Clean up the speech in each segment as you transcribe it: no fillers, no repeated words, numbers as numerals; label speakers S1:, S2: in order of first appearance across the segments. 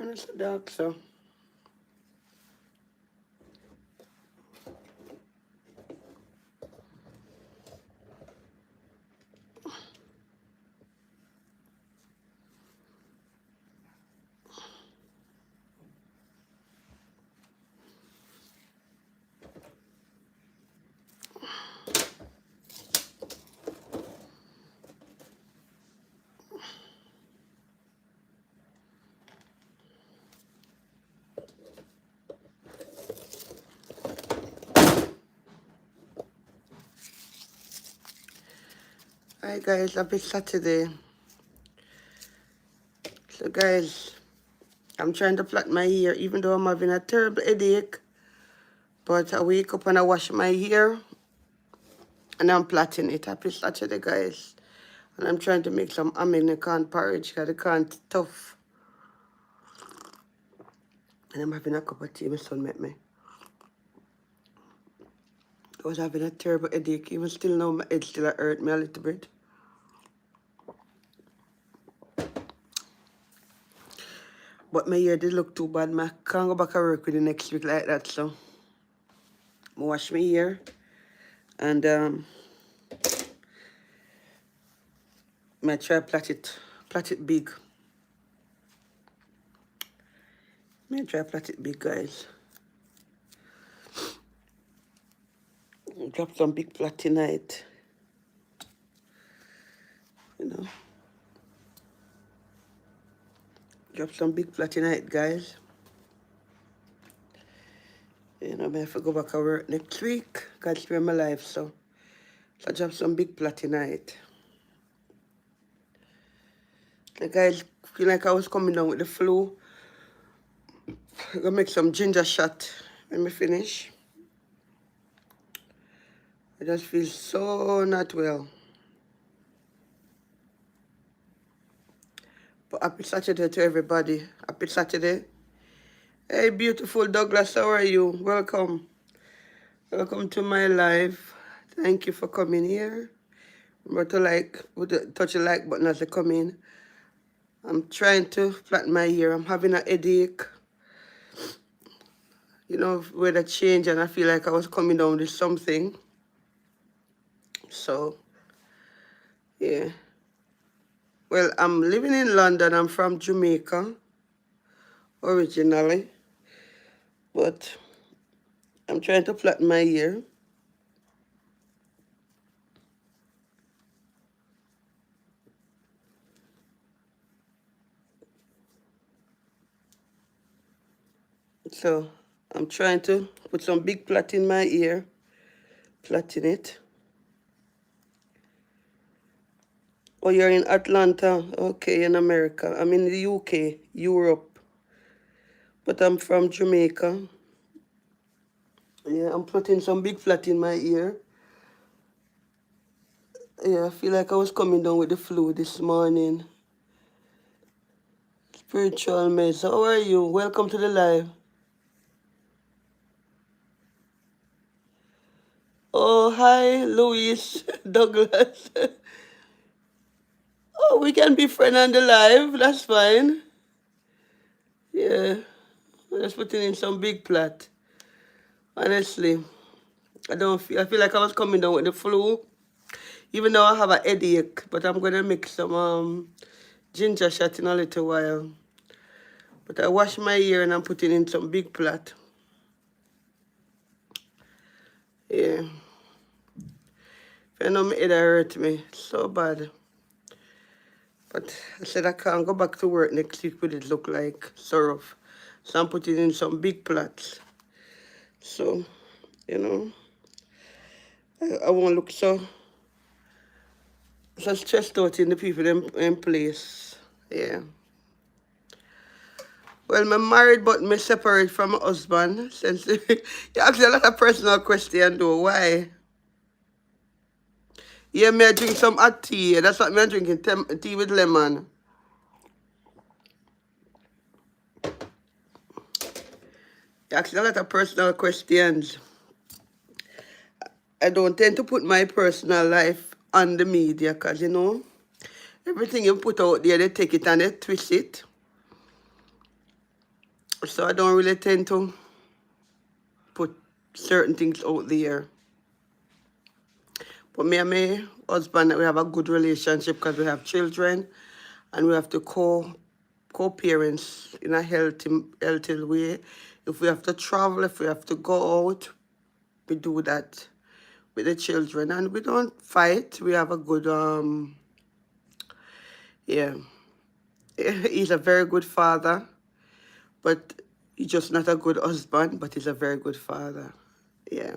S1: And it's dark, so. Hi guys, happy Saturday. So guys, I'm trying to plait my hair even though I'm having a terrible headache. But I wake up and I wash my hair and I'm plaiting it. Happy Saturday guys. And I'm trying to make some American porridge because the can't tough. And I'm having a cup of tea my son met me. I was having a terrible headache. Even still now my head still hurt me a little bit. But my hair did look too bad. I can't go back to work with the next week like that, so I wash my hair and I try plait it big. I try plait it big, guys. Drop some big plait tonight. You know. Drop some big plait tonight, guys. You know, I have to go back to work next week. God spare my life, so I drop some big plait tonight. The guys feel like I was coming down with the flu. I'm gonna make some ginger shot when we finish. I just feel so not well. But happy Saturday to everybody. Happy Saturday. Hey, beautiful Douglas, how are you? Welcome. Welcome to my live. Thank you for coming here. Remember to touch the like button as I come in. I'm trying to flatten my hair. I'm having a headache. You know, weather change and I feel like I was coming down with something. So, yeah. Well, I'm living in London. I'm from Jamaica originally. But I'm trying to flatten my hair. So I'm trying to put some big plait in my ear, plaiting it. Oh, you're in Atlanta. Okay, in America. I'm in the UK, Europe. But I'm from Jamaica. Yeah, I'm putting some big plait in my ear. Yeah, I feel like I was coming down with the flu this morning. Spiritual mess. How are you? Welcome to the live. Oh, hi, Louis, Douglas. Oh, we can be friends on the live. That's fine. Yeah, I'm just putting in some big plait. Honestly, I feel like I was coming down with the flu. Even though I have a headache, but I'm gonna make some ginger shot in a little while. But I wash my hair and I'm putting in some big plait. Yeah. If you know my head hurt me so bad. But I said I can't go back to work next week with it look like so rough. So I'm putting in some big plaits. So, you know, I won't look so stressed out in the people in place. Yeah. Well, I'm married, but me separate from my husband. Since you ask a lot of personal question, though. Why? Yeah, me I drink some hot tea. That's what me I drinking, tea with lemon. You ask a lot of personal questions. I don't tend to put my personal life on the media because, you know, everything you put out there, they take it and they twist it. So I don't really tend to put certain things out there. But me and my husband, we have a good relationship because we have children and we have to co-parents in a healthy way. If we have to travel, if we have to go out, we do that with the children. And we don't fight. We have a good, yeah. He's a very good father, but he's just not a good husband, but he's a very good father. Yeah.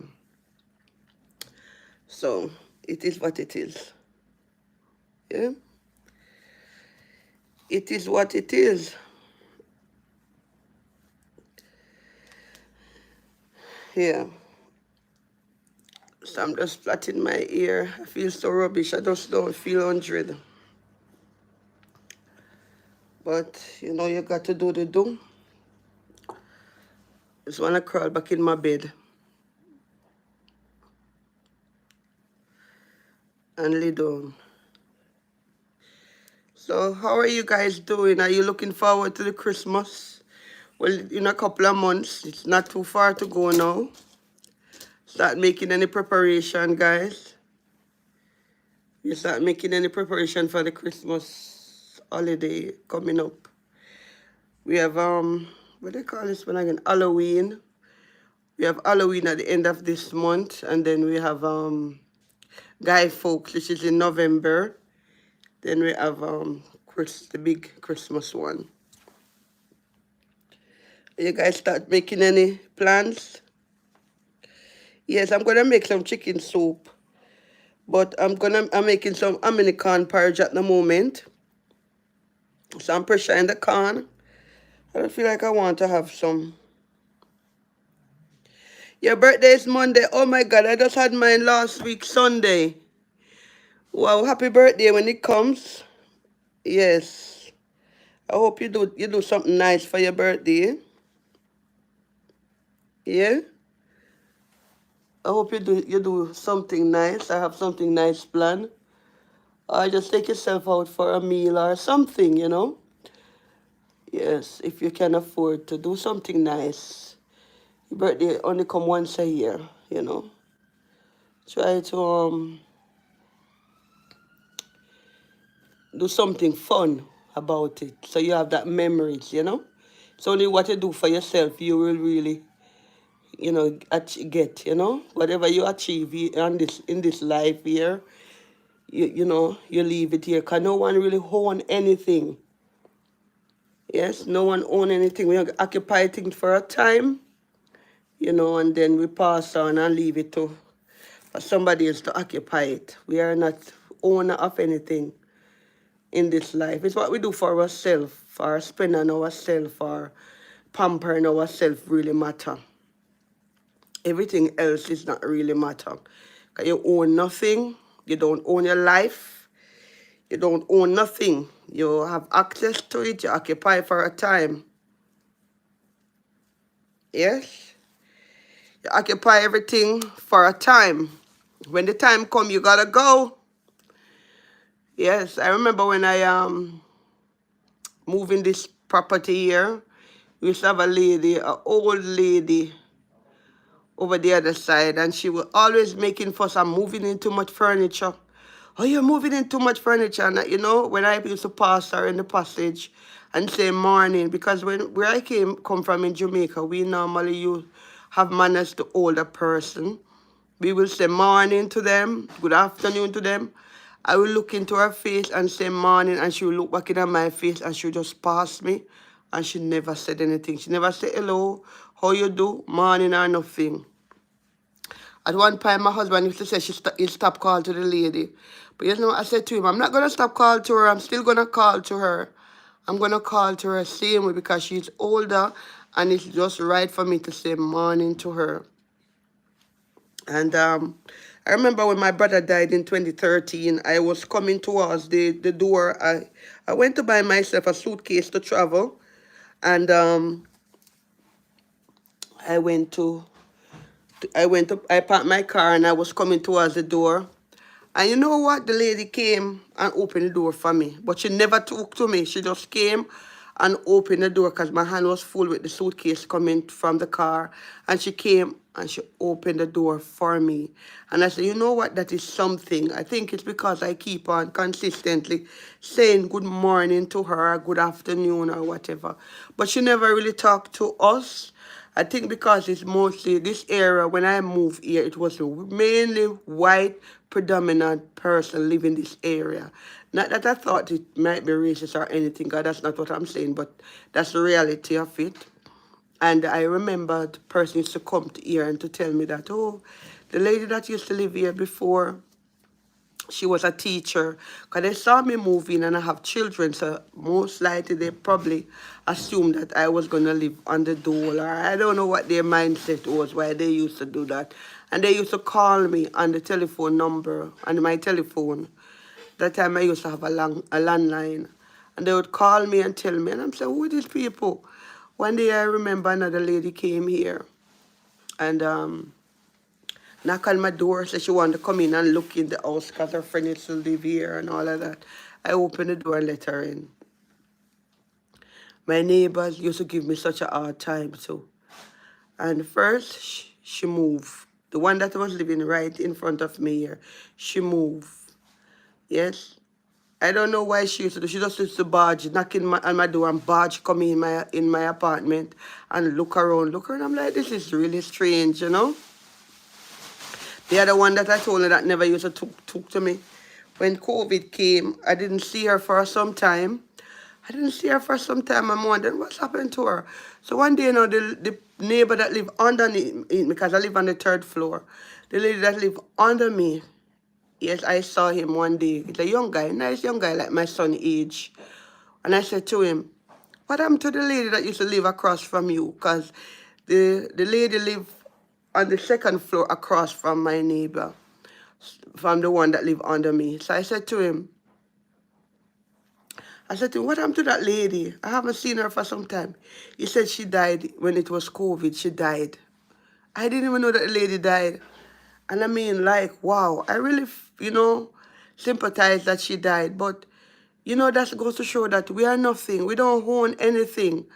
S1: So it is what it is. Yeah. It is what it is. Yeah. So I'm just flattening my ear. I feel so rubbish. I just don't feel 100. But, you know, you got to do the do. Just want to crawl back in my bed and lay down. So how are you guys doing? Are you looking forward to the Christmas? Well, in a couple of months. It's not too far to go now. Start making any preparation, guys. You start making any preparation for the Christmas holiday coming up. We have, what do they call this one again? Halloween. We have Halloween at the end of this month. And then we have Guy Fawkes, which is in November. Then we have the big Christmas one. You guys start making any plans? Yes, I'm gonna make some chicken soup, but I'm making some American porridge at the moment. So I'm pressuring the corn. I don't feel like I want to have some. Your birthday is Monday. Oh my God, I just had mine last week, Sunday. Wow, happy birthday when it comes. Yes. I hope you do something nice for your birthday. Yeah? I hope you do something nice. I have something nice planned. Or just take yourself out for a meal or something, you know? Yes, if you can afford to do something nice. Your birthday only come once a year, you know? Try to do something fun about it so you have that memories, you know? It's only what you do for yourself you will really, you know, get, you know? Whatever you achieve in this life here, you know, you leave it here because no one really own anything. Yes, no one own anything. We occupy things for a time, you know, and then we pass on and leave it for somebody else to occupy it. We are not owner of anything in this life. It's what we do for ourselves, for spending ourselves, for pampering ourselves really matter. Everything else is not really matter. Because you own nothing. You don't own your life. You don't own nothing. You have access to it. You occupy for a time. Yes? You occupy everything for a time. When the time come, you gotta go. Yes, I remember when I moved in this property here, we used to have a lady, an old lady over the other side, and she was always making fuss. I'm moving in too much furniture. Oh, you're moving in too much furniture. And you know, when I used to pass her in the passage and say morning, because where I come from in Jamaica, we normally have manners to older person. We will say morning to them, good afternoon to them. I will look into her face and say morning, and she will look back in my face and she will just pass me, and she never said anything. She never said hello, how you do, morning or nothing. At one time, my husband used to say he'll stop calling to the lady. But you know what I said to him? I'm not going to stop calling to her. I'm still going to call to her. I'm going to call to her same way because she's older and it's just right for me to say morning to her. And I remember when my brother died in 2013, I was coming towards the door. I went to buy myself a suitcase to travel. And I parked my car and I was coming towards the door. And you know what? The lady came and opened the door for me. But she never talked to me. She just came and opened the door because my hand was full with the suitcase coming from the car. And she came and she opened the door for me. And I said, you know what, that is something. I think it's because I keep on consistently saying good morning to her, good afternoon or whatever. But she never really talked to us. I think because it's mostly this area, when I moved here, it was a mainly white predominant person living this area. Not that I thought it might be racist or anything, 'cause that's not what I'm saying, but that's the reality of it. And I remember the person used to come to here and to tell me that, oh, the lady that used to live here before, she was a teacher. Because they saw me moving and I have children, so most likely they probably assumed that I was going to live on the dole. Or I don't know what their mindset was, why they used to do that. And they used to call me on the telephone number, on my telephone. That time I used to have a landline. And they would call me and tell me, and I'm saying, who are these people? One day I remember another lady came here and knock on my door, said she wanted to come in and look in the house because her friend used to live here and all of that. I opened the door and let her in. My neighbors used to give me such a hard time too. And first, she moved. The one that was living right in front of me here, she moved. Yes. I don't know why she used to do. She just used to barge, knock on my door and barge come in my apartment and look around. Look around. I'm like, this is really strange, you know? The other one that I told her that never used to talk to me. When COVID came, I didn't see her for some time. I'm wondering what's happened to her. So one day, you know, the neighbor that lived under me, because I live on the 3rd floor, the lady that lived under me, yes, I saw him one day. He's a young guy, nice young guy, like my son's age. And I said to him, what happened to the lady that used to live across from you? Because the lady lived on the 2nd floor across from my neighbor, from the one that lived under me. So I said to him, what happened to that lady? I haven't seen her for some time. He said she died when it was COVID. She died. I didn't even know that the lady died. And I mean, like, wow, I really, you know, sympathize that she died. But, you know, that goes to show that we are nothing. We don't own anything.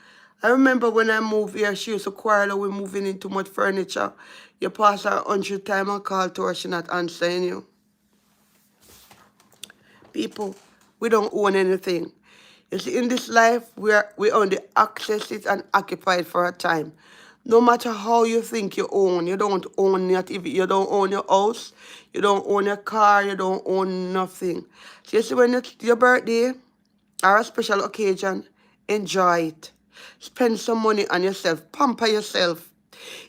S1: I remember when I moved here, she used to quarrel with moving in too much furniture. You pass her 100 times and call to her, she not answering you. People, we don't own anything. You see, in this life, we only access it and occupy it for a time. No matter how you think you own, you don't own it. You don't own your house, you don't own your car, you don't own nothing. So you see, when it's your birthday or a special occasion, enjoy it. Spend some money on yourself. Pamper yourself.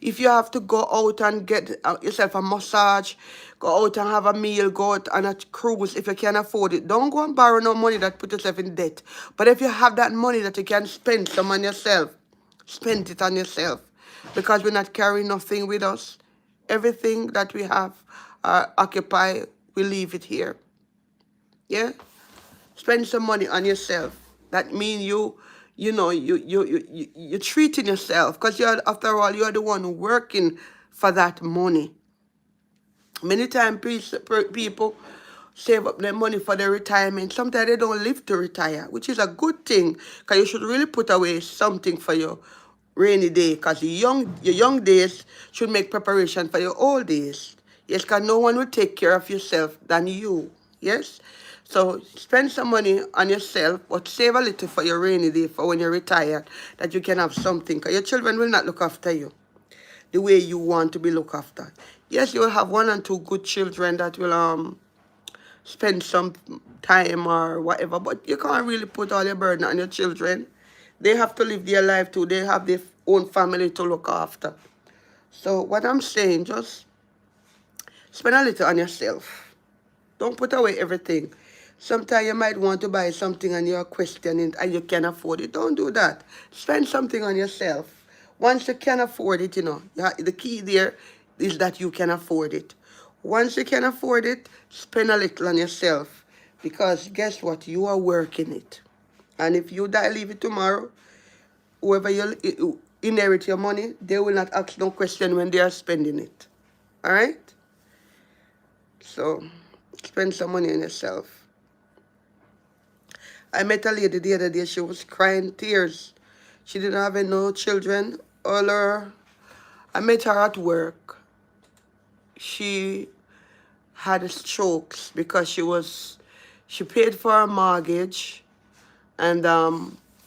S1: If you have to go out and get yourself a massage, go out and have a meal, go out on a cruise if you can afford it. Don't go and borrow no money that put yourself in debt. But if you have that money that you can spend some on yourself, spend it on yourself. Because we're not carrying nothing with us. Everything that we have occupy, we leave it here. Yeah? Spend some money on yourself. That means you're treating yourself, because after all, you're the one working for that money. Many times people save up their money for their retirement. Sometimes they don't live to retire, which is a good thing, because you should really put away something for your rainy day, because your young days should make preparation for your old days. Yes, because no one will take care of yourself than you. Yes? So spend some money on yourself, but save a little for your rainy day, for when you're retired, that you can have something. Because your children will not look after you the way you want to be looked after. Yes, you will have 1 or 2 good children that will spend some time or whatever, but you can't really put all your burden on your children. They have to live their life too. They have their own family to look after. So what I'm saying, just spend a little on yourself. Don't put away everything. Sometimes you might want to buy something and you're questioning and you can't afford it. Don't do that. Spend something on yourself. Once you can afford it, the key there is that you can afford it. Once you can afford it, spend a little on yourself. Because guess what? You are working it. And if you die, leave it tomorrow, whoever you inherit your money, they will not ask no question when they are spending it. All right? So, spend some money on yourself. I met a lady the other day. She was crying tears. She didn't have no children. I met her at work. She had strokes because she paid for her mortgage, and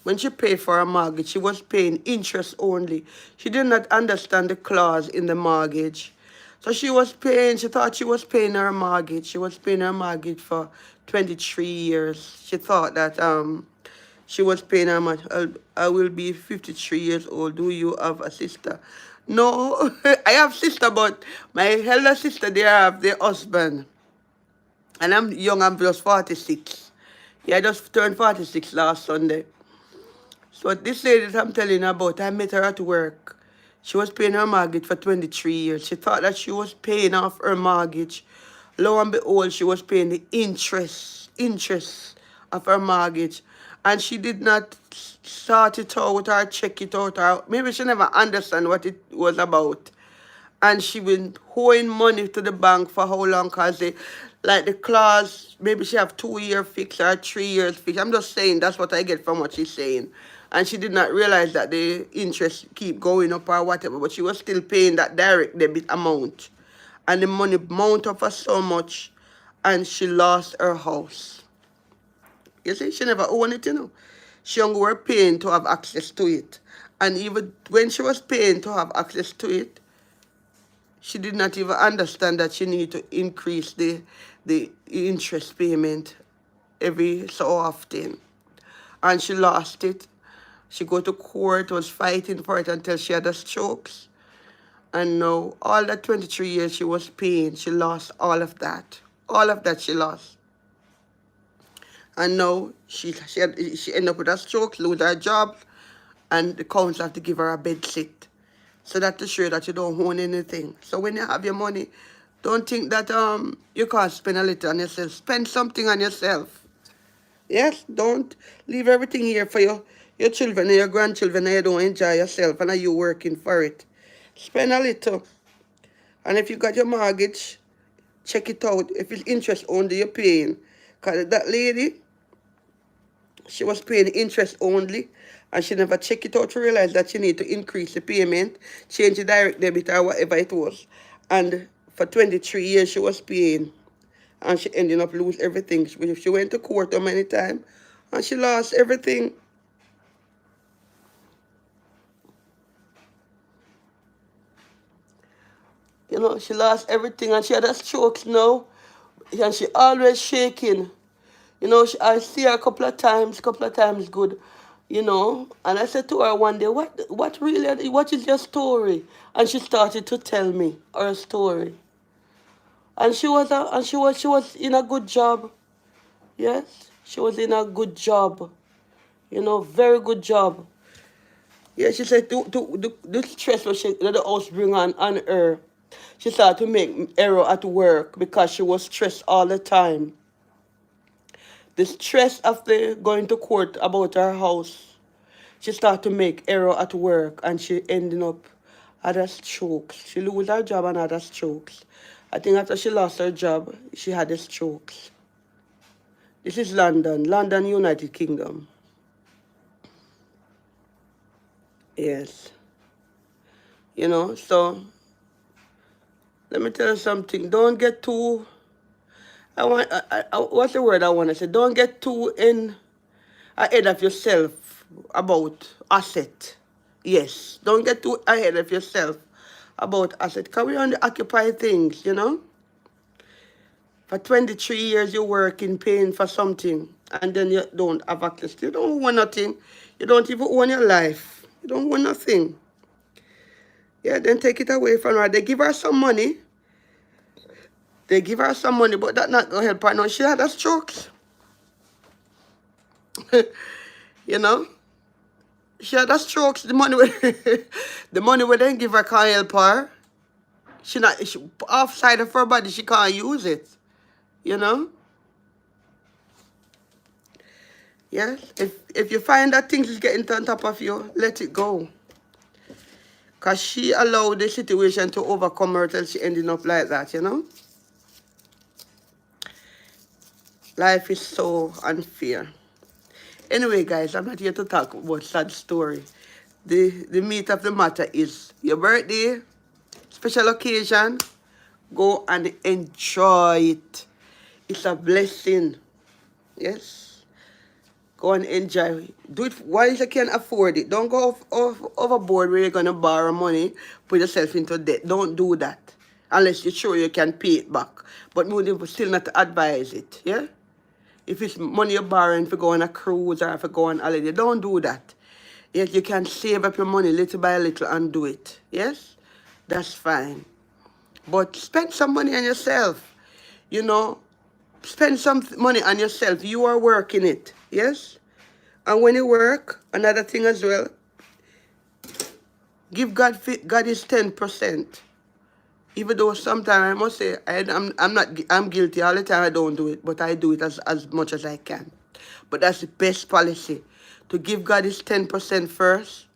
S1: when she paid for her mortgage, she was paying interest only. She did not understand the clause in the mortgage. So she thought she was paying her mortgage. She was paying her mortgage for 23 years. She thought that she was paying her much. I will be 53 years old. Do you have a sister? No, I have sister, but my elder sister, they have their husband. And I'm young, I'm just 46. Yeah, I just turned 46 last Sunday. So this lady that I'm telling you about, I met her at work. She was paying her mortgage for 23 years. She thought that she was paying off her mortgage. Lo and behold, she was paying the interest of her mortgage. And she did not sort it out or check it out. Or maybe she never understand what it was about. And she been owing money to the bank for how long? Because like the clause, maybe she have 2 year fix or 3 years fix. I'm just saying that's what I get from what she's saying. And she did not realize that the interest keep going up or whatever, but she was still paying that direct debit amount. And the money mount up for so much, and she lost her house. You see, she never owned it, you know. She only were paying to have access to it. And even when she was paying to have access to it, she did not even understand that she needed to increase the interest payment every so often. And she lost it. She go to court, was fighting for it until she had the strokes. And now, all that 23 years she was paying, she lost all of that. All of that she lost. And now, she ended up with a stroke, lose her job, and the council have to give her a bed sit. So that to show that you don't own anything. So when you have your money, don't think that you can't spend a little on yourself. Spend something on yourself. Yes, don't leave everything here for your children and your grandchildren and you don't enjoy yourself and are you working for it. Spend a little. And if you got your mortgage, check it out. If it's interest only, you're paying. Because that lady, she was paying interest only, and she never checked it out to realize that she need to increase the payment, change the direct debit or whatever it was. And for 23 years she was paying, and she ended up lose everything. She went to court so many times, and she lost everything. You know, she lost everything, and she had a stroke now, and she always shaking. You know, I see her a couple of times good, you know. And I said to her one day, what is your story? And she started to tell me her story. And she was in a good job. Yes, she was in a good job. You know, very good job. Yeah, she said the stress that the house bring on her. She started to make error at work because she was stressed all the time. The stress of the going to court about her house, she started to make error at work and she ended up had a strokes. She lose her job and had a strokes. I think after she lost her job, she had a strokes. This is London, United Kingdom. Yes. You know, so let me tell you something. Don't get too what's the word I want to say? Don't get too ahead of yourself about asset. Yes, don't get too ahead of yourself about asset. Because we only occupy things, you know. For 23 years you're working, paying for something, and then you don't have access. You don't own nothing. You don't even own your life. You don't own nothing. Yeah, then take it away from her. They give her some money. But that's not going to help her. No, she had a stroke. You know? She had a stroke. The money we then give her can't help her. She offside of her body, she can't use it. You know? Yes? If you find that things is getting on top of you, let it go. Because she allowed the situation to overcome her till she ended up like that, you know? Life is so unfair. Anyway, guys, I'm not here to talk about sad story. The meat of the matter is your birthday, special occasion, go and enjoy it. It's a blessing. Yes. Go and enjoy. Do it while you can afford it. Don't go overboard where you're going to borrow money, put yourself into debt. Don't do that. Unless you're sure you can pay it back. But we would still not advise it. Yeah? If it's money you're borrowing for go on a cruise or for go on holiday, don't do that. Yes, you can save up your money little by little and do it. Yes? That's fine. But spend some money on yourself. You know, spend some money on yourself. You are working it. Yes? And when you work, another thing as well, give God his 10%. Even though sometimes I must say I'm guilty all the time. I don't do it, but I do it as much as I can. But that's the best policy, to give God his 10% first.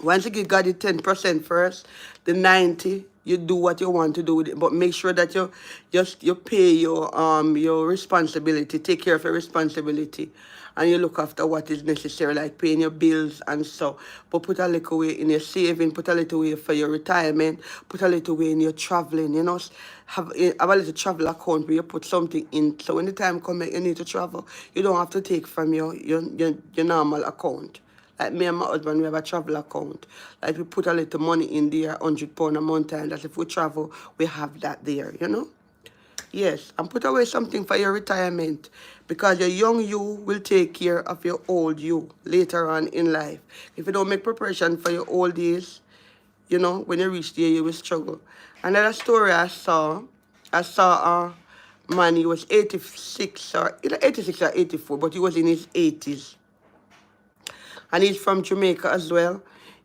S1: Once you give God the 10% first, the 90, you do what you want to do with it. But make sure that you pay your responsibility, take care of your responsibility, and you look after what is necessary, like paying your bills and so. But put a little way in your saving, put a little way for your retirement, put a little way in your traveling, you know. Have a little travel account where you put something in. So when the time comes you need to travel, you don't have to take from your normal account. Like me and my husband, we have a travel account. Like we put a little money in there, £100 a month, and that if we travel, we have that there, you know? Yes, and put away something for your retirement, because your young you will take care of your old you later on in life. If you don't make preparation for your old days, you know, when you reach there, you will struggle. Another story I saw a man, he was 86 or either 86 or 84, but he was in his 80s. And he's from Jamaica as well.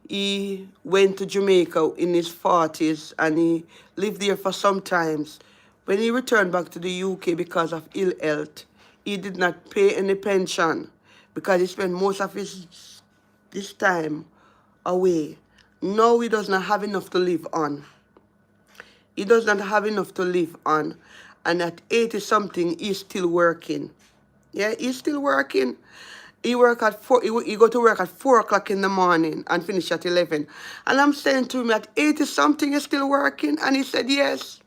S1: He went to Jamaica in his 40s and he lived there for some times. When he returned back to the UK because of ill health, he did not pay any pension because he spent most of this time away. Now he does not have enough to live on. He does not have enough to live on. And at 80 something, he's still working. Yeah, he's still working. He work at 4. He go to work at 4 o'clock in the morning and finish at 11. And I'm saying to him, at 80 something, you're still working? And he said, yes.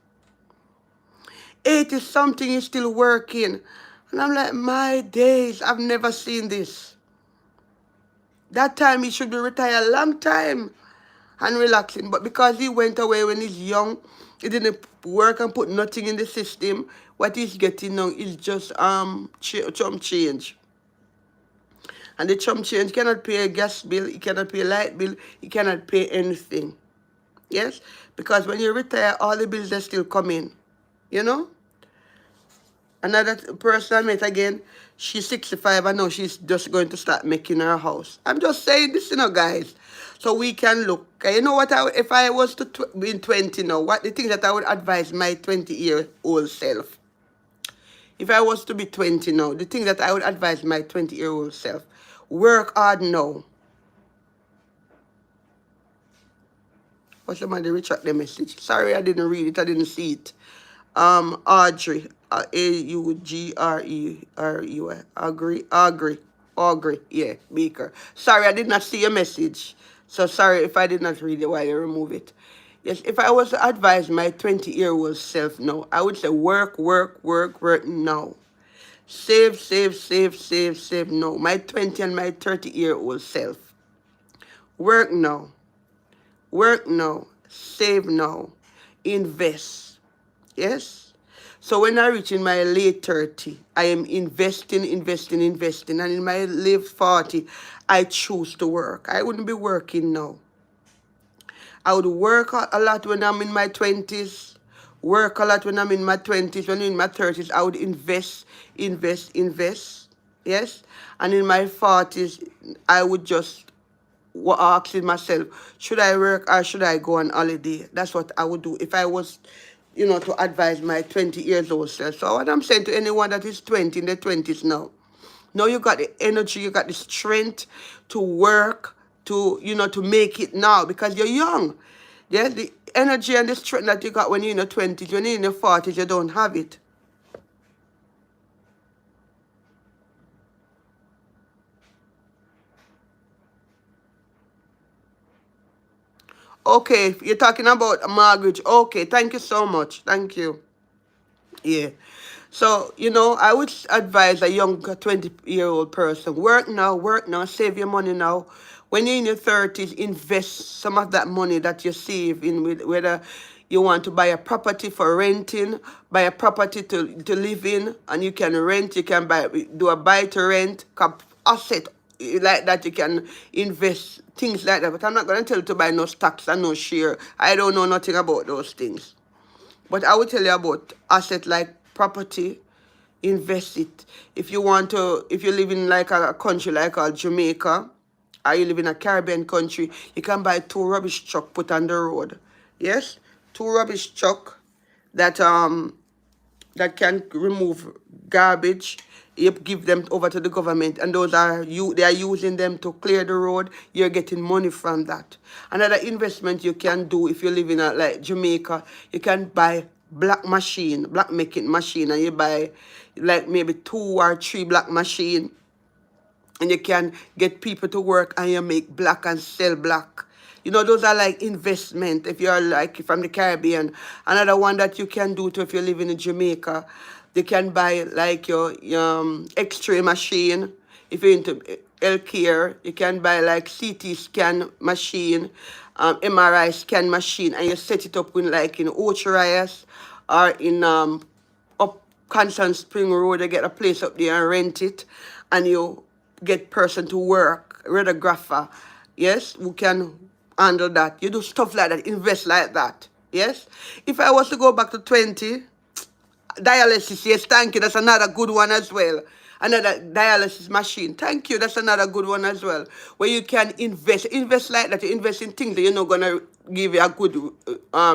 S1: 80 something, he's still working. And I'm like, my days, I've never seen this. That time he should be retired a long time and relaxing. But because he went away when he's young, he didn't work and put nothing in the system. What he's getting now is just chump change. And the chump change cannot pay a gas bill, he cannot pay a light bill, he cannot pay anything. Yes? Because when you retire, all the bills are still coming. You know? Another person I met again, she's 65 and now she's just going to start making her house. I'm just saying this, you know, guys. So we can look. You know what, if I was to be 20 now, what the thing that I would advise my 20-year-old self. If I was to be 20 now, the thing that I would advise my 20-year-old self, work hard now. Oh, somebody retract the message. Sorry, I didn't read it. I didn't see it. Audrey. Audrey. Yeah, Baker. Sorry, I did not see your message. So sorry if I did not read it while you remove it. Yes, if I was to advise my 20-year-old self now, I would say work now. Save now. My 20 and my 30-year-old self. Work now. Save now. Invest. Yes? So when I reach in my late 30, I am investing. And in my late 40, I choose to work. I wouldn't be working now. I would work a lot when I'm in my 20s. Work a lot when I'm in my 20s. When I'm in my 30s, I would invest. Yes? And in my 40s, I would just asking myself, should I work or should I go on holiday? That's what I would do if I was, you know, to advise my 20-year-old self. So what I'm saying to anyone that is 20, in their 20s now you got the energy, you got the strength to work, to, you know, to make it now because you're young. Yeah, the energy and the strength that you got when you're in your 20s, when you're in your 40s, you don't have it. Okay, you're talking about a mortgage. Okay, thank you so much. Thank you. Yeah. So, I would advise a young 20-year-old person, work now, save your money now. When you're in your 30s, invest some of that money that you save in with whether you want to buy a property for renting, buy a property to live in, and you can rent, you can do a buy to rent, asset like that, you can invest, things like that. But I'm not going to tell you to buy no stocks and no share. I don't know nothing about those things. But I will tell you about asset like property, invest it. If you want to, if you live in like a country like Jamaica, or you live in a Caribbean country, you can buy 2 rubbish truck put on the road. Yes? 2 rubbish truck that that can remove garbage. You give them over to the government, and those are they are using them to clear the road. You're getting money from that. Another investment you can do if you live in like Jamaica, you can buy black making machine, and you buy like maybe 2 or 3 black machine, and you can get people to work and you make black and sell black. Those are like investment if you're like from the Caribbean. Another one that you can do too if you're living in Jamaica, they can buy like your X-ray machine. If you're into healthcare, you can buy like CT scan machine, MRI scan machine, and you set it up in like in Ocharias or in up Constant Spring Road. They get a place up there and rent it, and you get person to work, radiographer, yes, who can handle that. You do stuff like that, invest like that, yes. If I was to go back to 20, dialysis, yes, thank you. That's another good one as well. Another dialysis machine. Thank you. That's another good one as well. Where you can invest. Invest like that. You invest in things that you're not going to give you a good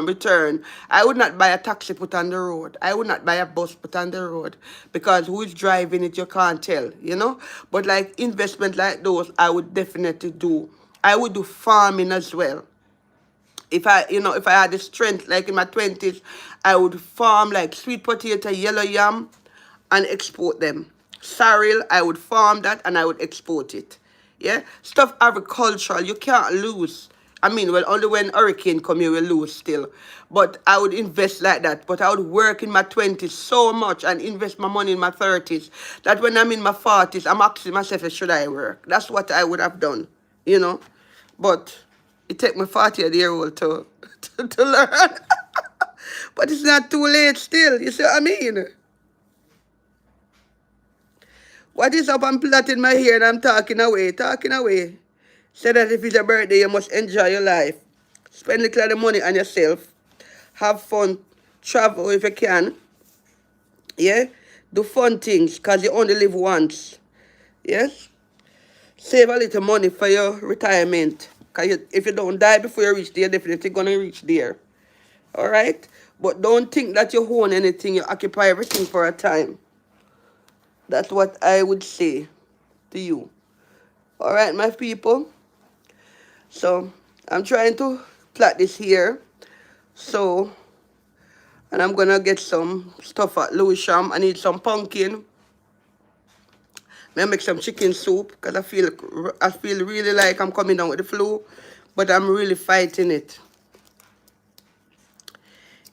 S1: return. I would not buy a taxi put on the road. I would not buy a bus put on the road. Because who is driving it, you can't tell. But like investment like those, I would definitely do. I would do farming as well. If I had the strength, like in my 20s, I would farm like sweet potato, yellow yam, and export them. Sorrel, I would farm that and I would export it. Yeah? Stuff agricultural, you can't lose. I mean, well, only when hurricane come, you will lose still. But I would invest like that. But I would work in my 20s so much and invest my money in my 30s that when I'm in my 40s, I'm asking myself, should I work? That's what I would have done. But it take me 40-year-old to learn. But it's not too late still. You see what I mean? What is up? I'm plaiting my hair and I'm talking away. Say that if it's your birthday, you must enjoy your life. Spend a little of the money on yourself. Have fun. Travel if you can. Yeah? Do fun things because you only live once. Yes? Save a little money for your retirement. Because if you don't die before you reach there, you're definitely going to reach there. All right? But don't think that you own anything. You occupy everything for a time. That's what I would say to you. All right, my people? So, I'm trying to plait this here. So, and I'm going to get some stuff at Lewisham. I need some pumpkin. May make some chicken soup because I feel really like I'm coming down with the flu. But I'm really fighting it.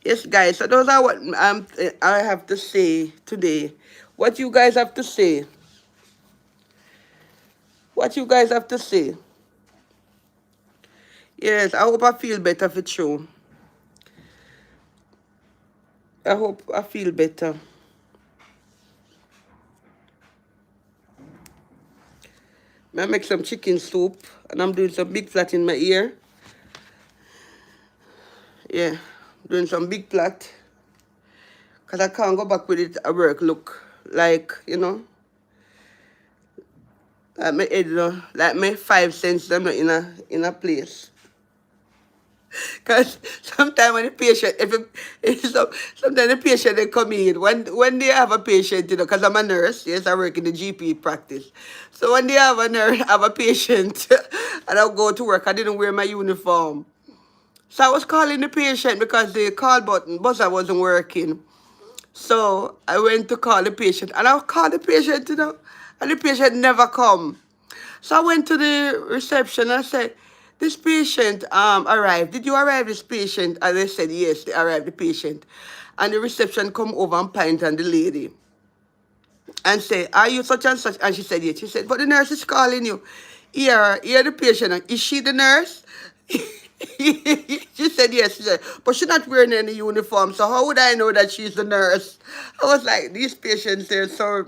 S1: Yes, guys. So those are what I have to say today. What you guys have to say? What you guys have to say? Yes, I hope I feel better for sure. I hope I feel better. I make some chicken soup and I'm doing some big flat in my ear. Yeah, doing some big flat. Because I can't go back with it at work. Look, like, like my head, like my 5 cents, I'm not in a place. Because sometimes when the patient, sometimes the patient they come in, when they have a patient, because I'm a nurse, yes, I work in the GP practice. So when they have a patient, and I go to work, I didn't wear my uniform. So I was calling the patient because the call buzzer wasn't working. So I went to call the patient, and I called the patient, and the patient never come. So I went to the reception and I said, This patient arrived. Did you arrive, this patient? And they said, yes, they arrived, the patient. And the reception come over and point on the lady and say, are you such and such? And she said, yes. She said, but the nurse is calling you. Here the patient. Is she the nurse? She said, yes. She said, but she's not wearing any uniform, so how would I know that she's the nurse? I was like, these patients here, so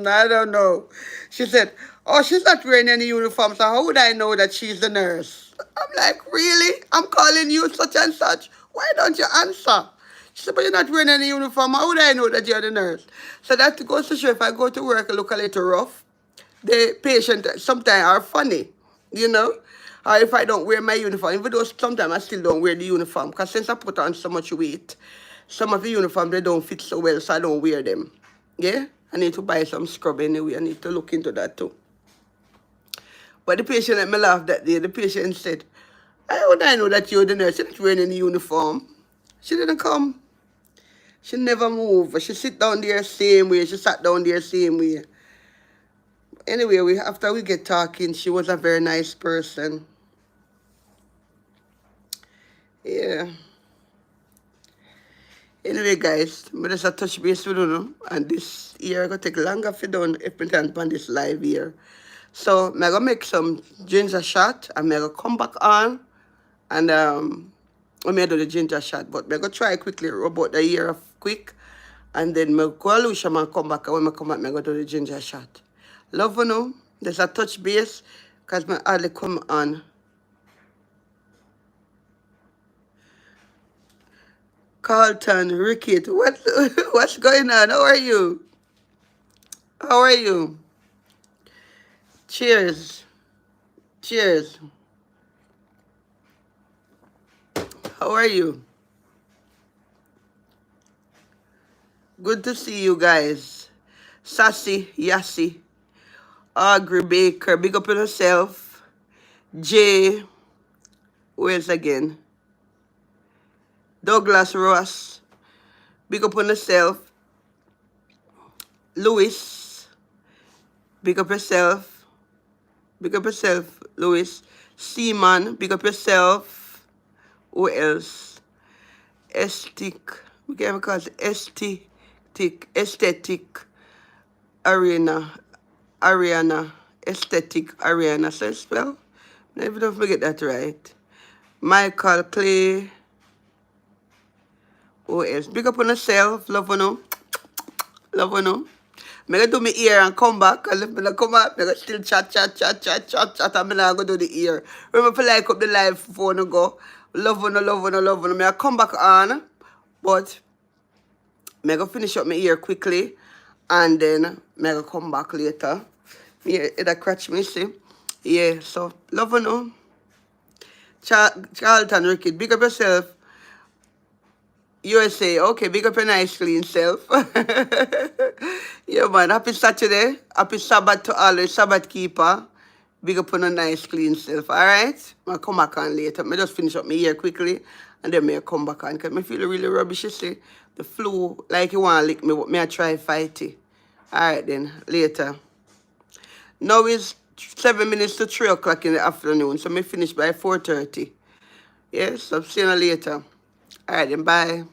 S1: I don't know. She said, oh, she's not wearing any uniform, so how would I know that she's the nurse? I'm like, really? I'm calling you such and such. Why don't you answer? She said, but you're not wearing any uniform. How would I know that you're the nurse? So that goes to show if I go to work and look a little rough, the patient sometimes are funny, you know? Or if I don't wear my uniform, even though sometimes I still don't wear the uniform, because since I put on so much weight, some of the uniform, they don't fit so well, so I don't wear them. Yeah? I need to buy some scrub anyway. I need to look into that too. But the patient let me laugh that day. The patient said, how would I know that you're the nurse? You're not wearing any uniform. She didn't come. She never moved. She sit down there same way. She sat down there same way. Anyway, after we get talking, she was a very nice person. Yeah. Anyway, guys, I'm just a touch base with you, and this year I'm going to take longer for done if I can on this live here. So I'm going to make some ginger shot, and I'm going to come back on, and I'm going to do the ginger shot, but I'm going to try quickly, rub out the ear quick, and then I'm going to come back, and when I come back, I'm going to do the ginger shot. Love you know, there's a touch base, because I hardly come on. Carlton, Rickett, what's going on? How are you? How are you? Cheers. Cheers. How are you? Good to see you guys. Sassy, Yassi, Audrey Baker, big up on yourself. Jay, who else again? Douglas Ross, big up on yourself. Louis, big up yourself. Big up yourself, Louis. Seaman, big up yourself. Who else? Aesthetic. We can call it aesthetic arena. Ariana. Aesthetic Ariana. So spell. Never don't forget that right. Michael Clay. Who else? Big up on yourself. Love you know. Love you know. I'm going to do my ear and come back. And if I come back, I'm going to still chat. And I'm going to do the ear. Remember to like up the live before I go. Love you. I'm going to come back on. But I'm going to finish up my ear quickly. And then I'm going to come back later. It'll catch me, see. Yeah, so love you know. Charlton Rickett, big up yourself. USA, okay, big up your nice clean self. Yeah, man, happy Saturday. Happy Sabbath to all the Sabbath keeper. Big up on a nice clean self, all right? I'll come back on later. I just finish up my ear quickly, and then I'll come back on, because I feel really rubbish, you see. The flu, like you want to lick me, but I try fight it. All right, then, later. Now it's 7 minutes to 3 o'clock in the afternoon, so I finish by 4:30. Yeah, so see you later. All right, then, bye.